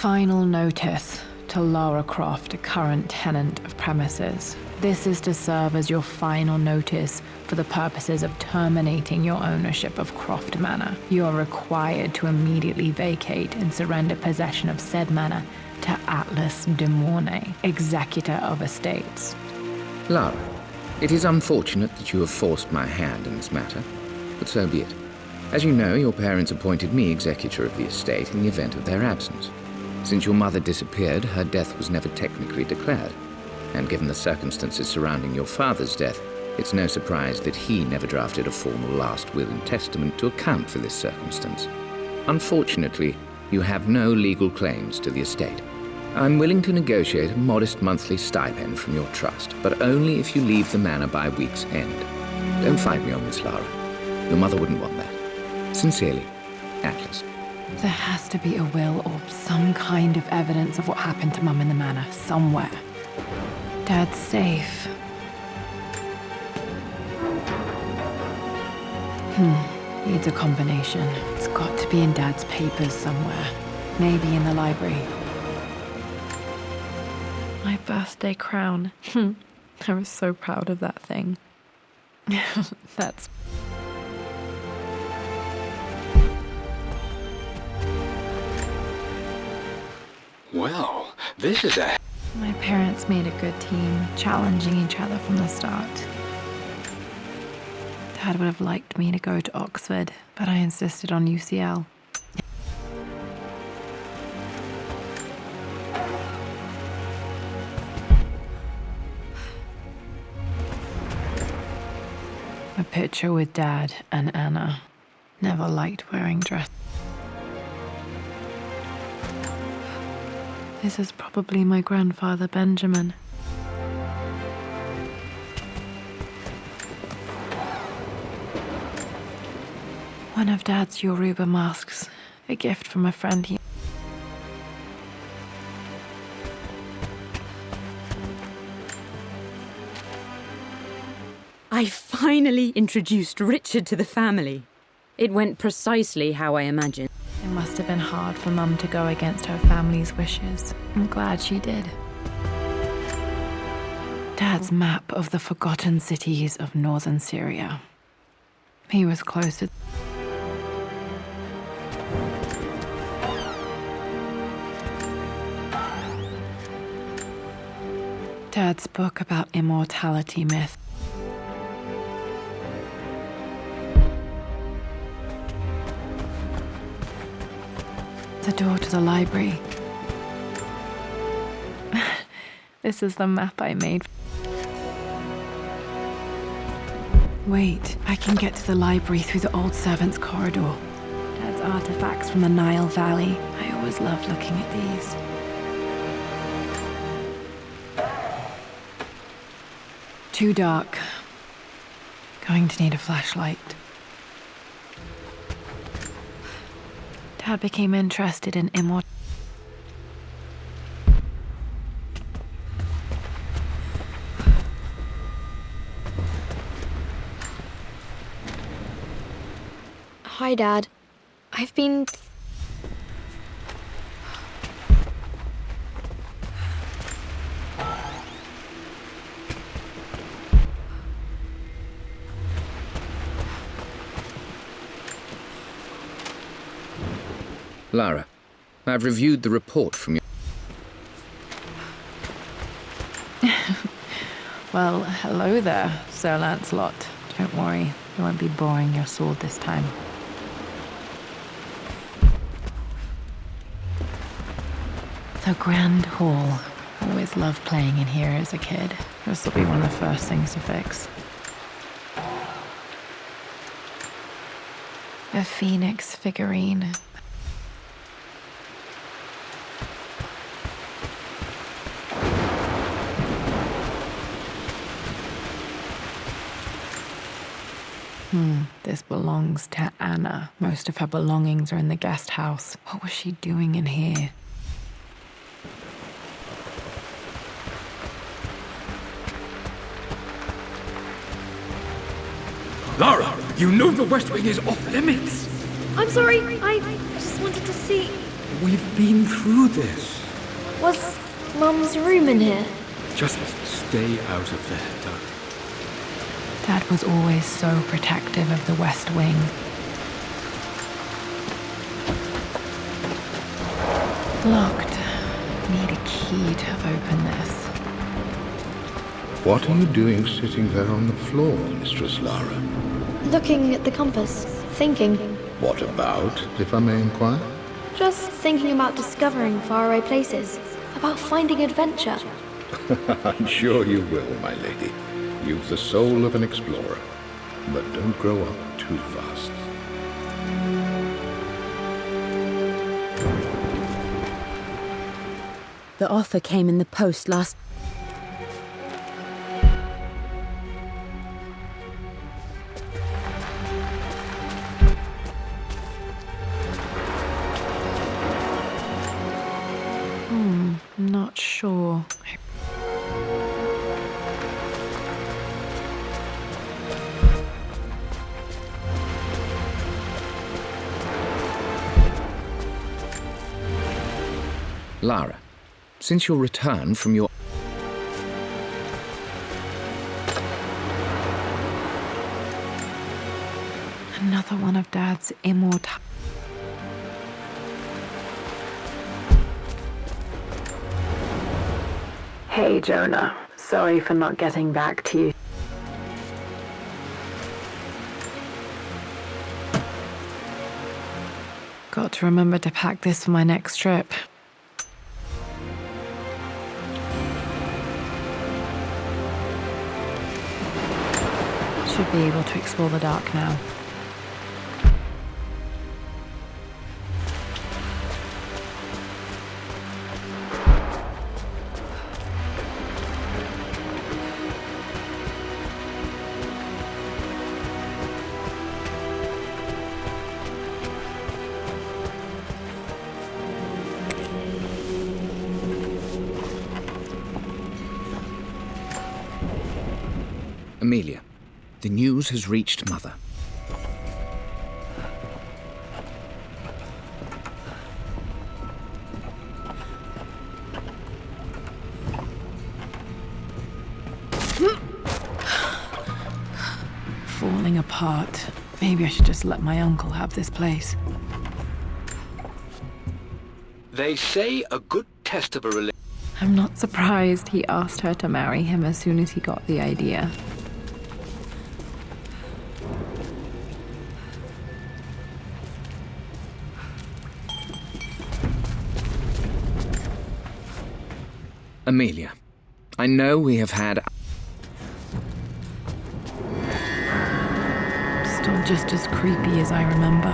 Final notice to Lara Croft, a current tenant of premises. This is to serve as your final notice for the purposes of terminating your ownership of Croft Manor. You are required to immediately vacate and surrender possession of said manor to Atlas de Mornay, executor of estates. Lara, it is unfortunate that you have forced my hand in this matter, but so be it. As you know, your parents appointed me executor of the estate in the event of their absence. Since your mother disappeared, her death was never technically declared. And given the circumstances surrounding your father's death, it's no surprise that he never drafted a formal last will and testament to account for this circumstance. Unfortunately, you have no legal claims to the estate. I'm willing to negotiate a modest monthly stipend from your trust, but only if you leave the manor by week's end. Don't fight me on this, Lara. Your mother wouldn't want that. Sincerely, Atlas. There has to be a will or some kind of evidence of what happened to Mum in the manor, somewhere. Dad's safe. Needs a combination. It's got to be in Dad's papers somewhere. Maybe in the library. My birthday crown. I was so proud of that thing. That's... Well, this is a... My parents made a good team, challenging each other from the start. Dad would have liked me to go to Oxford, but I insisted on UCL. A picture with Dad and Anna. Never liked wearing dresses. This is probably my grandfather, Benjamin. One of Dad's Yoruba masks, a gift from a friend he... I finally introduced Richard to the family. It went precisely how I imagined. It must have been hard for Mum to go against her family's wishes. I'm glad she did. Dad's map of the forgotten cities of northern Syria. He was closer. Dad's book about immortality myth. The door to the library. This is the map I made. Wait, I can get to the library through the old servants' corridor. Dad's artifacts from the Nile Valley. I always loved looking at these. Too dark. Going to need a flashlight. Dad became interested in immortality. Hi, Dad. I've been... Lara, I've reviewed the report from your... Well, hello there, Sir Lancelot. Don't worry, I won't be boring your sword this time. The Grand Hall. Always loved playing in here as a kid. This will be one of the first things to fix. A phoenix figurine. This belongs to Anna. Most of her belongings are in the guest house. What was she doing in here? Lara, you know the West Wing is off limits. I'm sorry, I just wanted to see... We've been through this. Was Mum's room in here? Just stay out of there, darling. Dad was always so protective of the West Wing. Locked. Need a key to open this. What are you doing sitting there on the floor, Mistress Lara? Looking at the compass. Thinking. What about, if I may inquire? Just thinking about discovering faraway places. About finding adventure. I'm sure you will, my lady. You've the soul of an explorer. But don't grow up too fast. The offer came in the post last... Not sure. Lara, since your return from your... Another one of Dad's immortal... Hey, Jonah. Sorry for not getting back to you. Got to remember to pack this for my next trip. Should be able to explore the dark now. Amelia, the news has reached Mother. Falling apart. Maybe I should just let my uncle have this place. They say a good test of a relationship. I'm not surprised he asked her to marry him as soon as he got the idea. Amelia, I know we have had... Still just as creepy as I remember.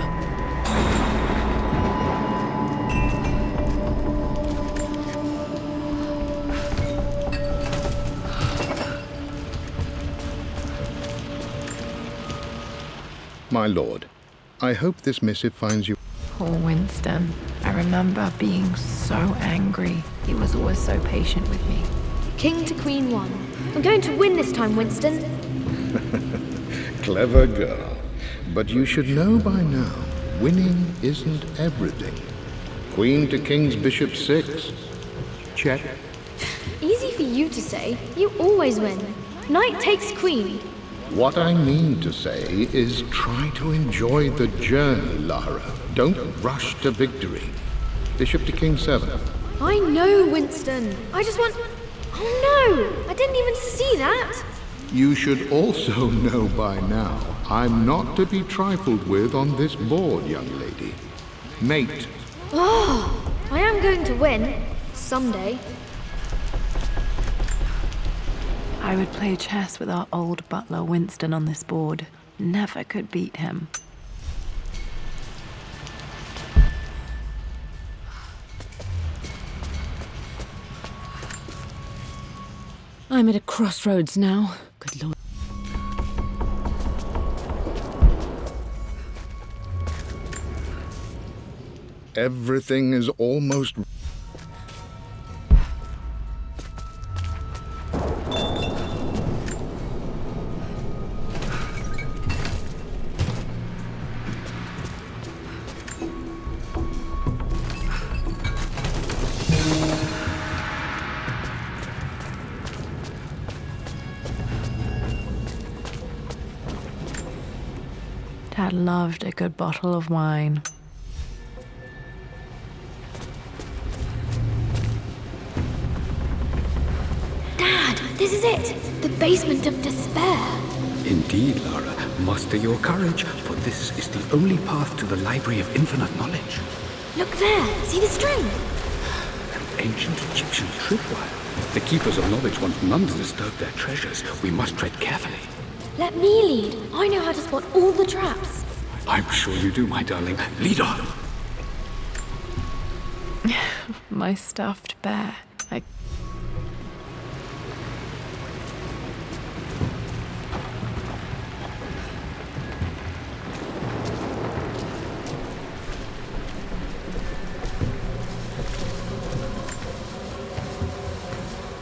My lord, I hope this missive finds you... Poor Winston. I remember being so angry. He was always so patient with me. King to Queen 1. I'm going to win this time, Winston. Clever girl. But you should know by now, winning isn't everything. Queen to King's Bishop 6. Check. Easy for you to say. You always win. Knight takes Queen. What I mean to say is try to enjoy the journey, Lara. Don't rush to victory. Bishop to King 7. I know, Winston. I just want... Oh no! I didn't even see that! You should also know by now, I'm not to be trifled with on this board, young lady. Mate. Oh, I am going to win. Someday. I would play chess with our old butler Winston on this board. Never could beat him. I'm at a crossroads now. Good lord. Everything is almost... Dad loved a good bottle of wine. Dad, this is it! The basement of despair. Indeed, Lara. Muster your courage, for this is the only path to the Library of Infinite Knowledge. Look there, see the string? An ancient Egyptian tripwire. The Keepers of Knowledge want none to disturb their treasures. We must tread carefully. Let me lead. I know how to spot all the traps. I'm sure you do, my darling. Lead on. My stuffed bear.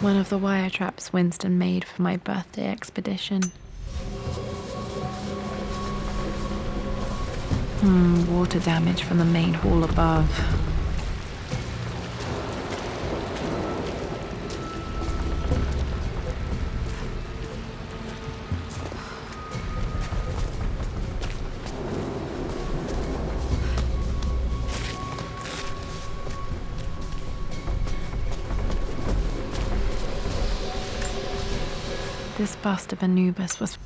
One of the wire traps Winston made for my birthday expedition. Water damage from the main hall above. This bust of Anubis was...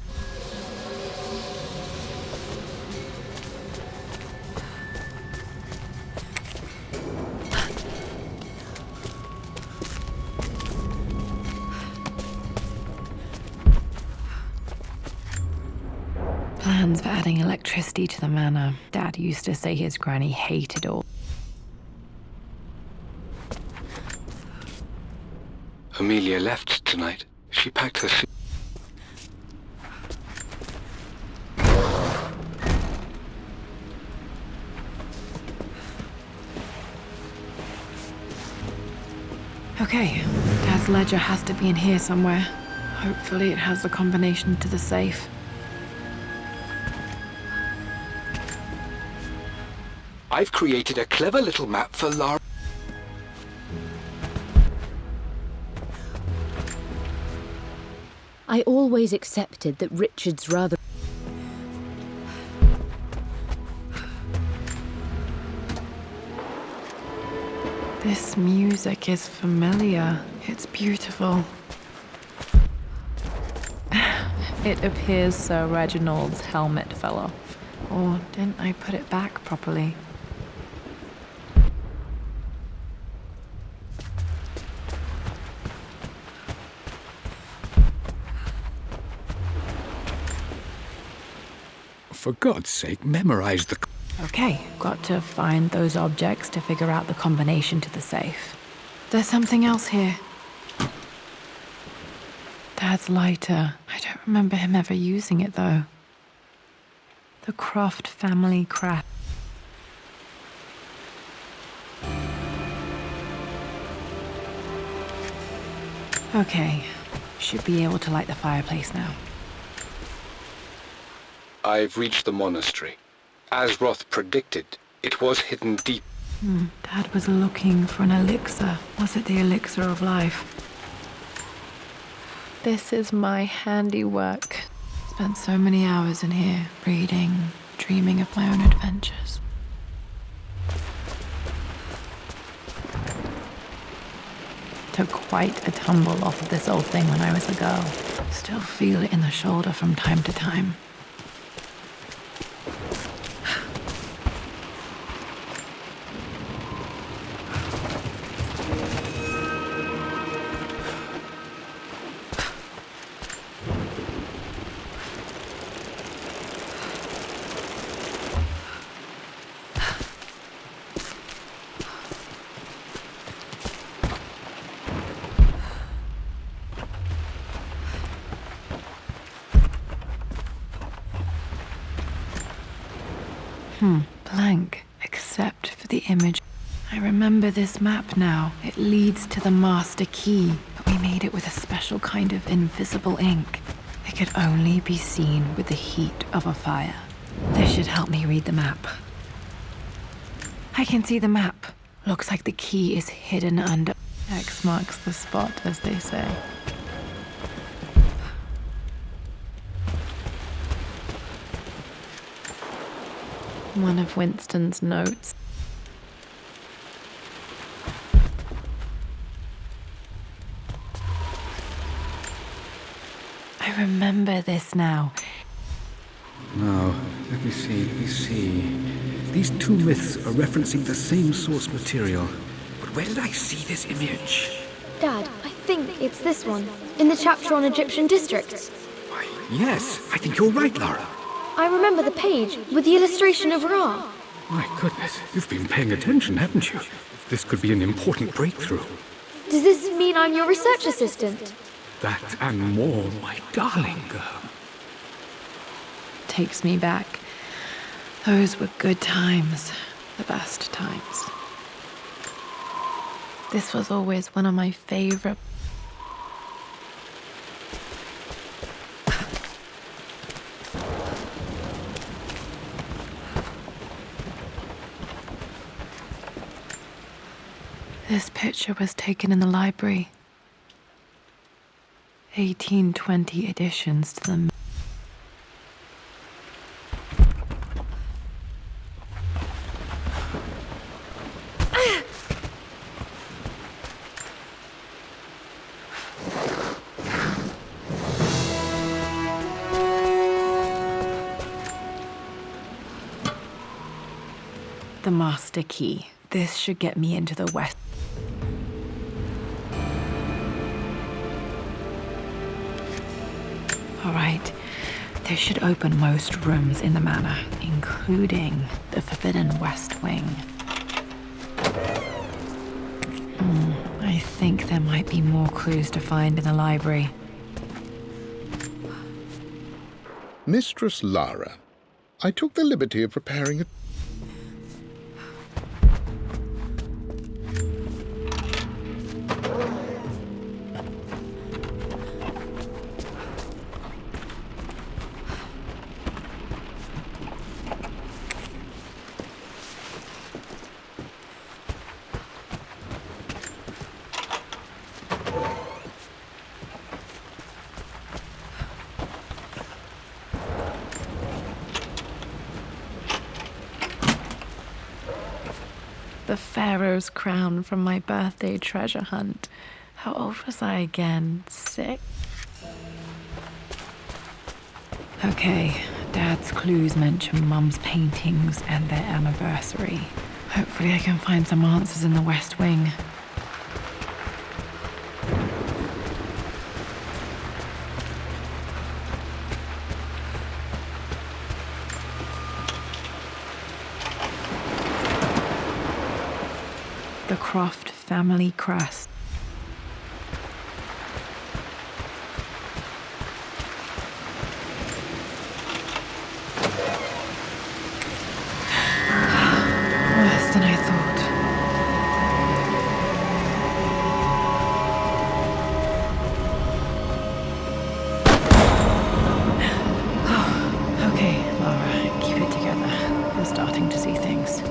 Plans for adding electricity to the manor. Dad used to say his granny hated all. Amelia left tonight. She packed her suit. Okay, Dad's ledger has to be in here somewhere. Hopefully it has the combination to the safe. I've created a clever little map for Lara. I always accepted that Richard's rather... This music is familiar. It's beautiful. It appears Sir Reginald's helmet fell off. Or didn't I put it back properly? For God's sake, memorize the... Okay, got to find those objects to figure out the combination to the safe. There's something else here. Dad's lighter. I don't remember him ever using it, though. The Croft family craft. Okay, should be able to light the fireplace now. I've reached the monastery. As Roth predicted, it was hidden deep. Dad was looking for an elixir. Was it the elixir of life? This is my handiwork. Spent so many hours in here, reading, dreaming of my own adventures. Took quite a tumble off of this old thing when I was a girl. Still feel it in the shoulder from time to time. Blank, except for the image. I remember this map now. It leads to the master key, but we made it with a special kind of invisible ink. It could only be seen with the heat of a fire. This should help me read the map. I can see the map. Looks like the key is hidden under... X marks the spot, as they say. One of Winston's notes. I remember this now. Now, let me see. These two myths are referencing the same source material. But where did I see this image? Dad, I think it's this one, in the chapter on Egyptian districts. Why, yes, I think you're right, Lara. I remember the page with the illustration of Ra. My goodness, you've been paying attention, haven't you? This could be an important breakthrough. Does this mean I'm your research assistant? That and more, my darling girl. Takes me back. Those were good times. The best times. This was always one of my favorite. This picture was taken in the library. 1820 additions to the... The master key. This should get me into the west. All right. This should open most rooms in the manor, including the forbidden west wing. I think there might be more clues to find in the library. Mistress Lara, I took the liberty of preparing a... The Pharaoh's crown from my birthday treasure hunt. How old was I again? 6? Okay, Dad's clues mention Mum's paintings and their anniversary. Hopefully I can find some answers in the West Wing. The Croft family crest. Worse than I thought. Okay, Lara, keep it together. We're starting to see things.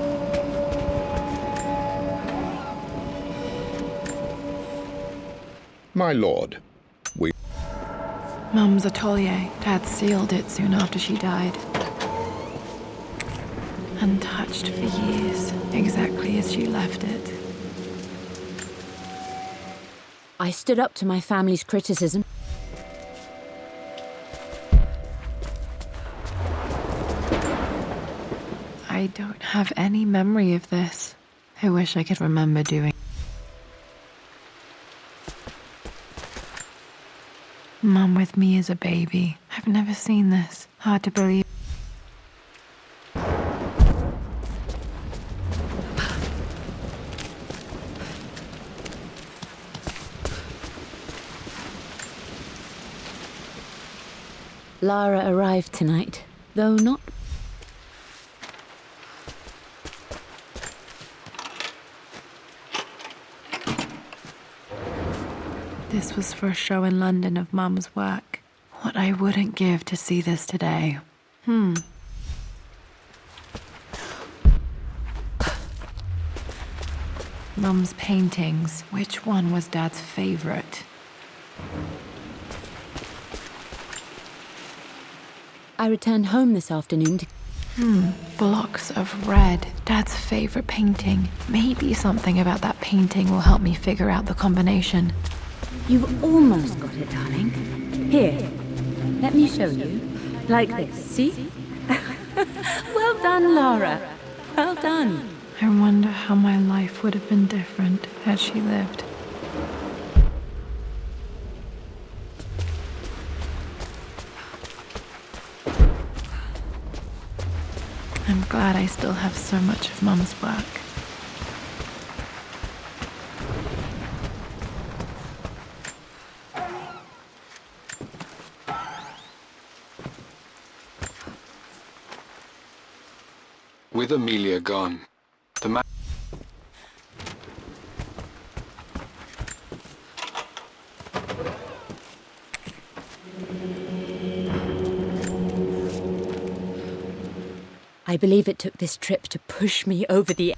My lord, Mum's atelier. Dad sealed it soon after she died. Untouched for years, exactly as she left it. I stood up to my family's criticism. I don't have any memory of this. I wish I could remember doing. Mum with me as a baby. I've never seen this. Hard to believe. Lara arrived tonight, though not. This was for a show in London of Mum's work. What I wouldn't give to see this today. Mum's paintings. Which one was Dad's favorite? I returned home this afternoon to... Blocks of red. Dad's favorite painting. Maybe something about that painting will help me figure out the combination. You've almost got it, darling. Here, let me show you. Like this, see? Well done, Lara. Well done. I wonder how my life would have been different had she lived. I'm glad I still have so much of Mum's work. With Amelia gone, the man... I believe it took this trip to push me over the...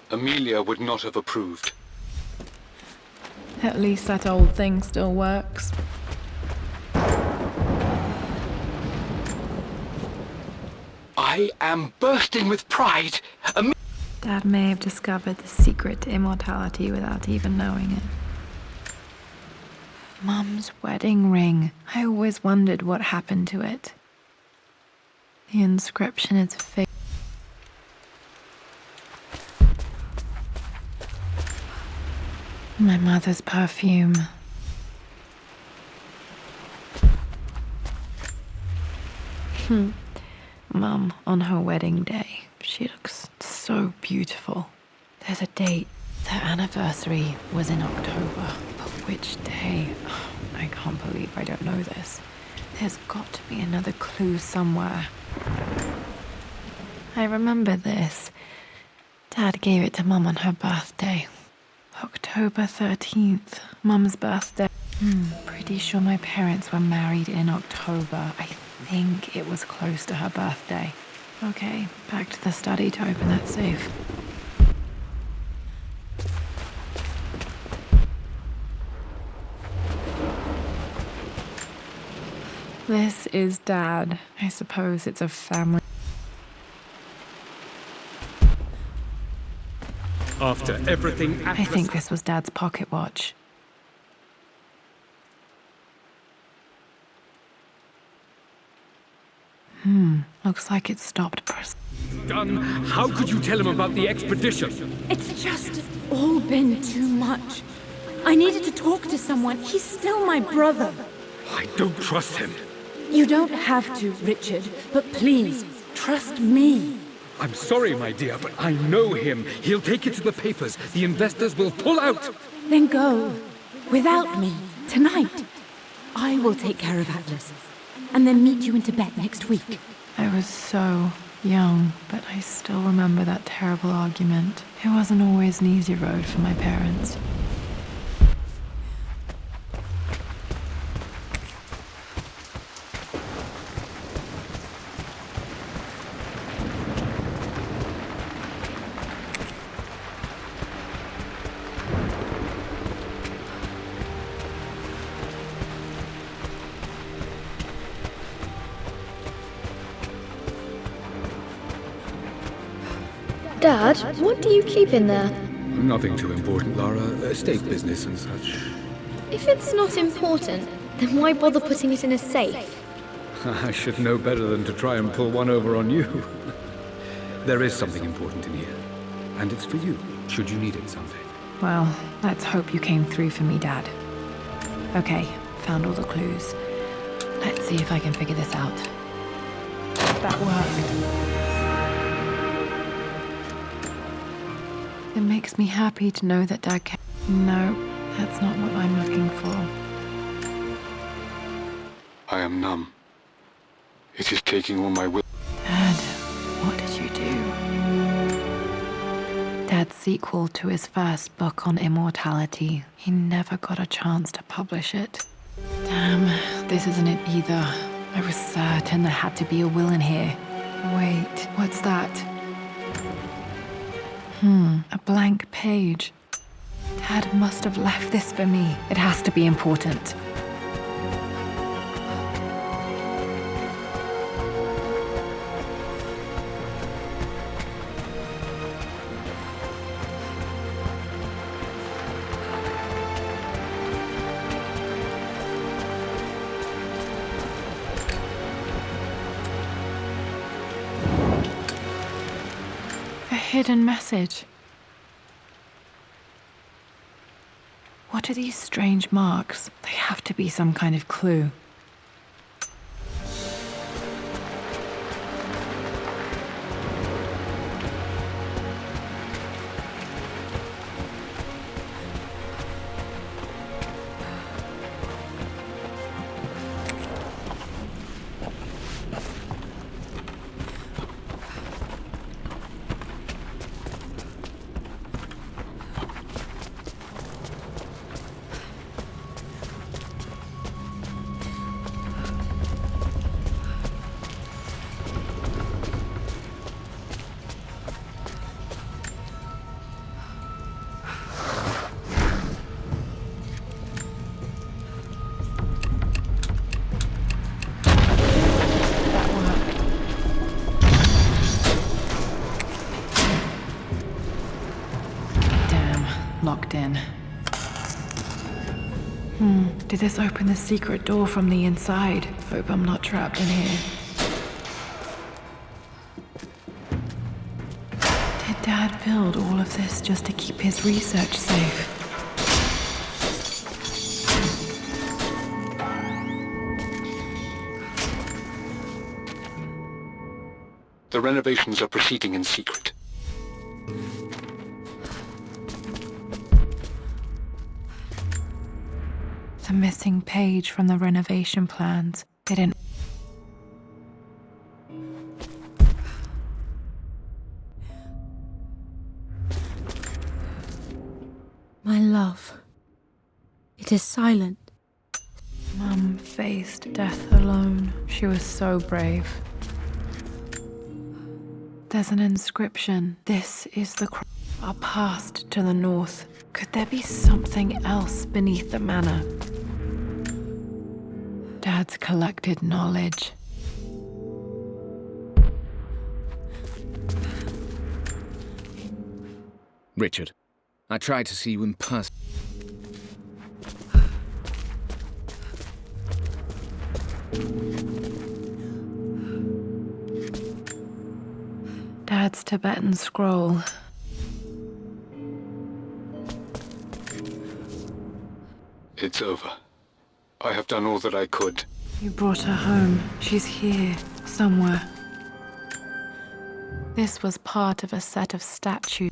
Amelia would not have approved. At least that old thing still works. I am bursting with pride. Dad may have discovered the secret to immortality without even knowing it. Mum's wedding ring. I always wondered what happened to it. The inscription is fake. My mother's perfume. Mum, on her wedding day, she looks so beautiful. There's a date. Their anniversary was in October. But which day? I can't believe I don't know this. There's got to be another clue somewhere. I remember this. Dad gave it to Mum on her birthday. October 13th, Mum's birthday. Pretty sure my parents were married in October. I think it was close to her birthday. Okay, back to the study to open that safe. This is Dad. I suppose it's a family. After everything... I think this was Dad's pocket watch. Looks like it stopped Done. How could you tell him about the expedition? It's just all been too much. I needed to talk to someone. He's still my brother. I don't trust him. You don't have to, Richard, but please, trust me. I'm sorry, my dear, but I know him. He'll take it to the papers. The investors will pull out. Then go. Without me. Tonight. I will take care of Atlas. And then meet you in Tibet next week. I was so young, but I still remember that terrible argument. It wasn't always an easy road for my parents. Dad, what do you keep in there? Nothing too important, Lara. Estate business and such. If it's not important, then why bother putting it in a safe? I should know better than to try and pull one over on you. There is something important in here. And it's for you, should you need it someday. Well, let's hope you came through for me, Dad. Okay, found all the clues. Let's see if I can figure this out. That worked. It makes me happy to know that Dad can... No, that's not what I'm looking for. I am numb. It is taking all my will. Dad, what did you do? Dad's sequel to his first book on immortality. He never got a chance to publish it. Damn, this isn't it either. I was certain there had to be a will in here. Wait, what's that? A blank page. Dad must have left this for me. It has to be important. A hidden message. What are these strange marks? They have to be some kind of clue. Locked in. Did this open the secret door from the inside? Hope I'm not trapped in here. Did Dad build all of this just to keep his research safe? The renovations are proceeding in secret. The missing page from the renovation plans. They didn't. My love. It is silent. Mum faced death alone. She was so brave. There's an inscription. This is the our past to the north. Could there be something else beneath the manor? Dad's collected knowledge. Richard, I tried to see you in person. Dad's Tibetan scroll. It's over. I have done all that I could. You brought her home. She's here, somewhere. This was part of a set of statues.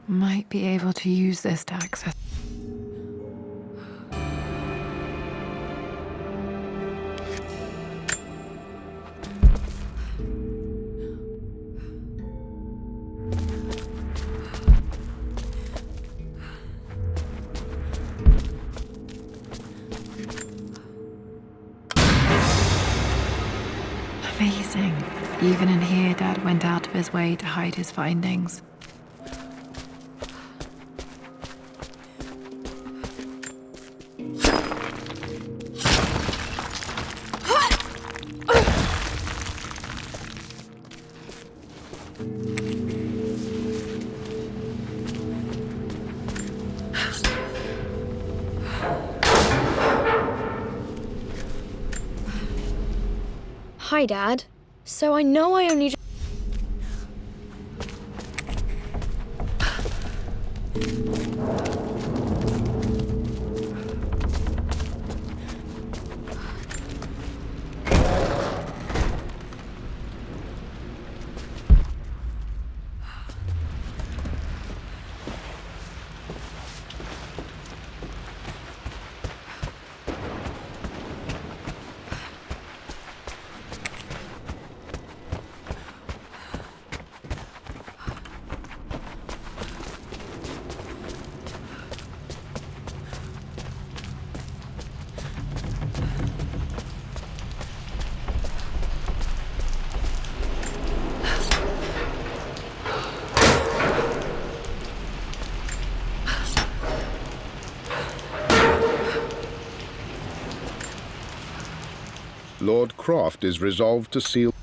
Might be able to use this to access. Amazing. Even in here, Dad went out of his way to hide his findings. Hi, Dad. So I know I only Lord Croft is resolved to seal...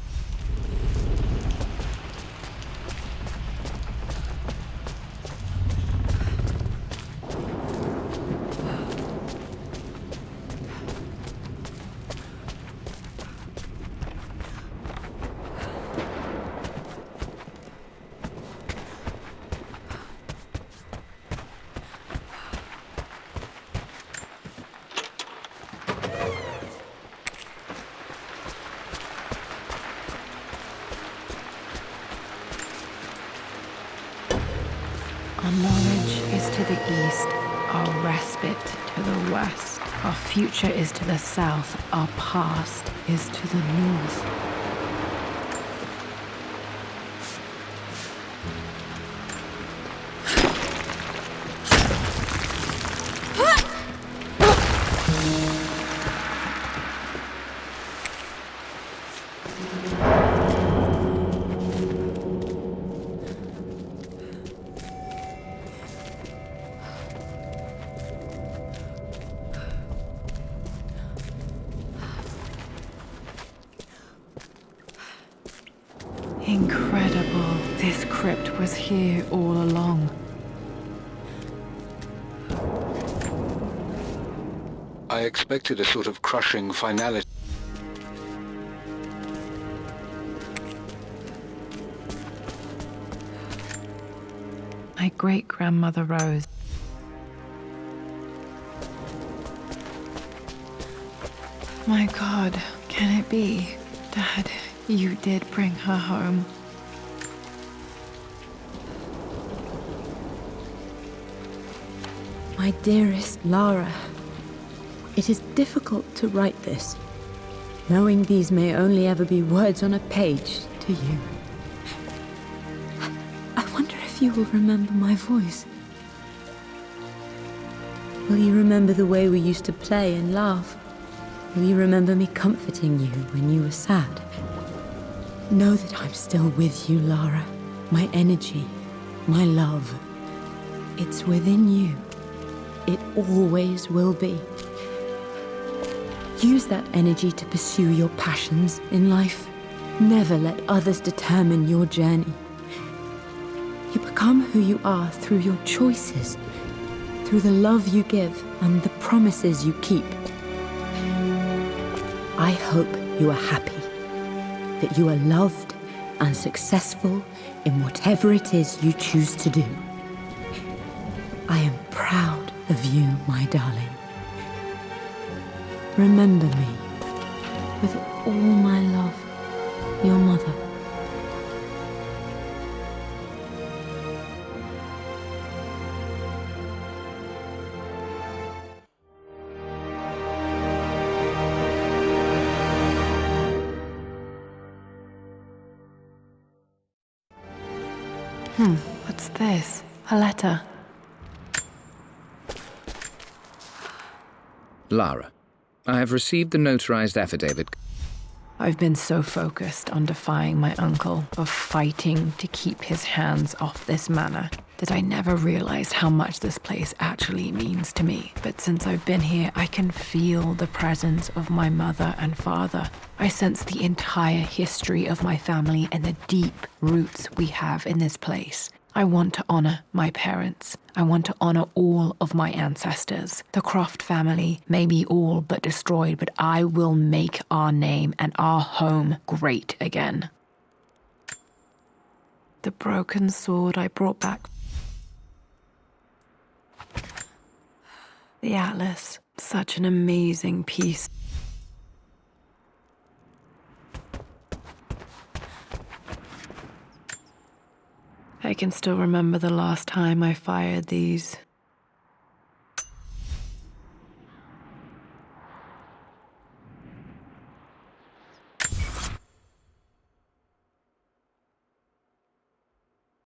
Our knowledge is to the east, our respite to the west. Our future is to the south, our past is to the north. Incredible. This crypt was here all along. I expected a sort of crushing finality. My great-grandmother Rose. My God, can it be? Dad, you did bring her home. My dearest Lara, it is difficult to write this, knowing these may only ever be words on a page to you. I wonder if you will remember my voice. Will you remember the way we used to play and laugh? Will you remember me comforting you when you were sad? Know that I'm still with you, Lara. My energy, my love, it's within you. It always will be. Use that energy to pursue your passions in life. Never let others determine your journey. You become who you are through your choices, through the love you give and the promises you keep. I hope you are happy, that you are loved and successful in whatever it is you choose to do. I am proud of you, my darling. Remember me, with all my love, your mother. What's this? A letter. Lara, I have received the notarized affidavit. I've been so focused on defying my uncle, of fighting to keep his hands off this manor, that I never realized how much this place actually means to me. But since I've been here, I can feel the presence of my mother and father. I sense the entire history of my family and the deep roots we have in this place. I want to honor my parents. I want to honor all of my ancestors. The Croft family may be all but destroyed, but I will make our name and our home great again. The broken sword I brought back. The atlas, such an amazing piece. I can still remember the last time I fired these.